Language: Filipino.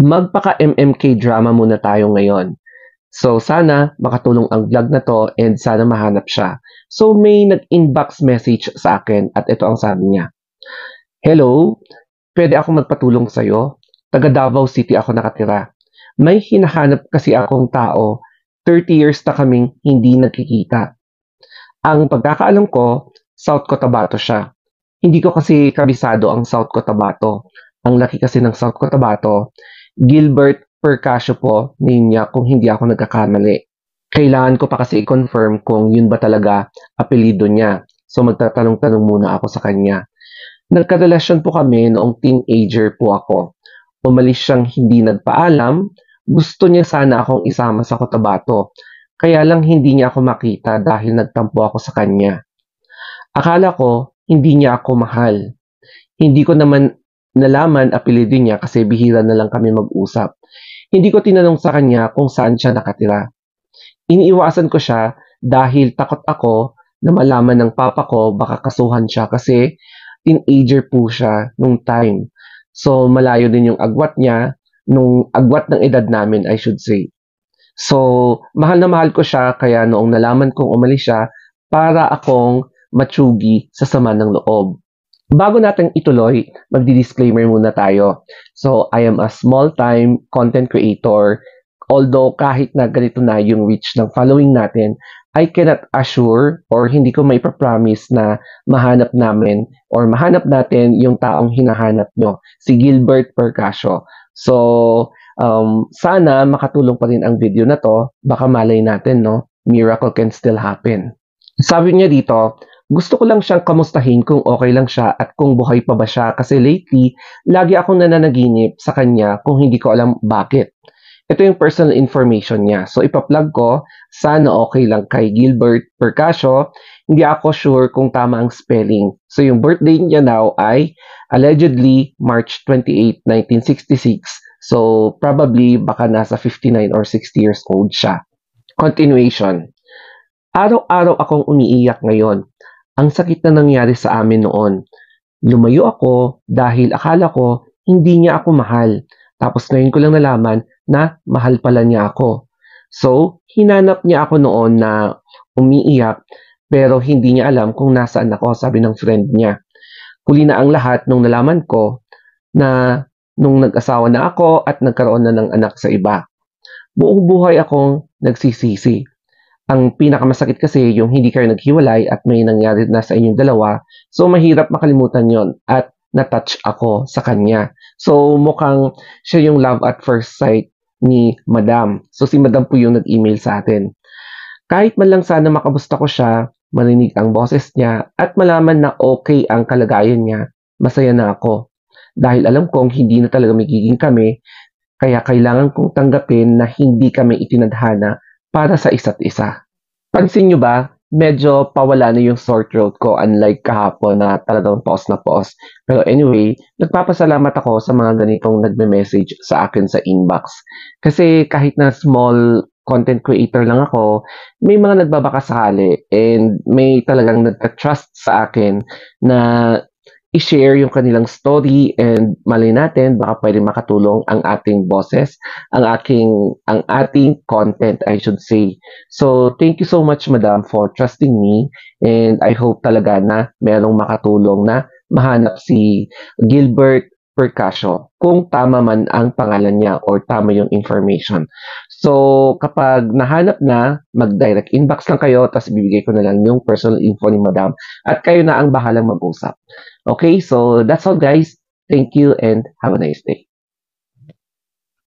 Magpaka-MMK drama muna tayo ngayon. So sana makatulong ang vlog na 'to and sana mahanap siya. So may nag-inbox message sa akin at ito ang sabi niya, "Hello, pwede ako magpatulong sa'yo? Taga Davao City ako nakatira. May hinahanap kasi akong tao, 30 years na kaming hindi nagkikita. Ang pagkakaalam ko, South Cotabato siya. Hindi ko kasi kabisado ang South Cotabato. Ang laki kasi ng South Cotabato, Gilbert Percasio po niya kung hindi ako nagkakamali. Kailangan ko pa kasi i-confirm kung yun ba talaga apelido niya. So magtatanong-tanong muna ako sa kanya. Nagkarelasyon po kami noong teenager po ako. Umalis siyang hindi nagpaalam. Gusto niya sana akong isama sa Cotabato. Kaya lang hindi niya ako makita dahil nagtampo ako sa kanya. Akala ko hindi niya ako mahal. Hindi ko naman nalaman apelyido niya kasi bihira na lang kami mag-usap. Hindi ko tinanong sa kanya kung saan siya nakatira. Iniiwasan ko siya dahil takot ako na malaman ng papa ko baka kasuhan siya kasi teenager po siya nung time. So malayo din yung agwat niya, nung agwat ng edad namin I should say. So mahal na mahal ko siya kaya noong nalaman kong umalis siya, para akong matsugi sa sama ng loob. Bago natin ituloy, magdi-disclaimer muna tayo. So, I am a small-time content creator. Although kahit na ganito na yung reach ng following natin, I cannot assure or hindi ko may promise na mahanap namin or mahanap natin yung taong hinahanap nyo, si Gilbert Percasio. So, sana makatulong pa rin ang video na to. Baka malay natin, no? Miracle can still happen. Sabi niya dito, gusto ko lang siyang kamustahin kung okay lang siya at kung buhay pa ba siya kasi lately, lagi akong nananaginip sa kanya kung hindi ko alam bakit. Ito yung personal information niya. So ipa-plug ko, sana okay lang kay Gilbert Percasio. Hindi ako sure kung tama ang spelling. So yung birthday niya now ay allegedly March 28, 1966. So probably baka nasa 59 or 60 years old siya. Continuation. Araw-araw akong umiiyak ngayon. Ang sakit na nangyari sa amin noon. Lumayo ako dahil akala ko hindi niya ako mahal. Tapos ngayon ko lang nalaman na mahal pala niya ako. So, hinanap niya ako noon na umiiyak pero hindi niya alam kung nasaan ako, sabi ng friend niya. Huli na ang lahat nung nalaman ko na nung nag-asawa na ako at nagkaroon na ng anak sa iba. Buong buhay akong nagsisisi. Ang pinakamasakit kasi yung hindi kayo naghiwalay at may nangyari na sa inyong dalawa. So, mahirap makalimutan yon at na-touch ako sa kanya. So, mukhang siya yung love at first sight ni Madam. So, si Madam po yung nag-email sa atin. Kahit man lang sana makamusta ko siya, marinig ang boses niya at malaman na okay ang kalagayan niya, masaya na ako. Dahil alam kong hindi na talaga magiging kami, kaya kailangan kong tanggapin na hindi kami itinadhana para sa isa't isa. Pansin nyo ba, medyo pawala na yung sore throat ko unlike kahapon na talagang pause na pause. Pero anyway, nagpapasalamat ako sa mga ganitong nagme-message sa akin sa inbox. Kasi kahit na small content creator lang ako, may mga nagbabakasakali and may talagang nagka-trust sa akin na i-share yung kanilang story and malay natin baka pwede makatulong ang ating boses, ang ating content I should say. So thank you so much Madam for trusting me and I hope talaga na merong makatulong na mahanap si Gilbert Percasio kung tama man ang pangalan niya or tama yung information. So kapag nahanap na, mag-direct inbox lang kayo tapos bibigay ko na lang yung personal info ni Madam at kayo na ang bahalang mag-usap. Okay, so that's all guys. Thank you and have a nice day.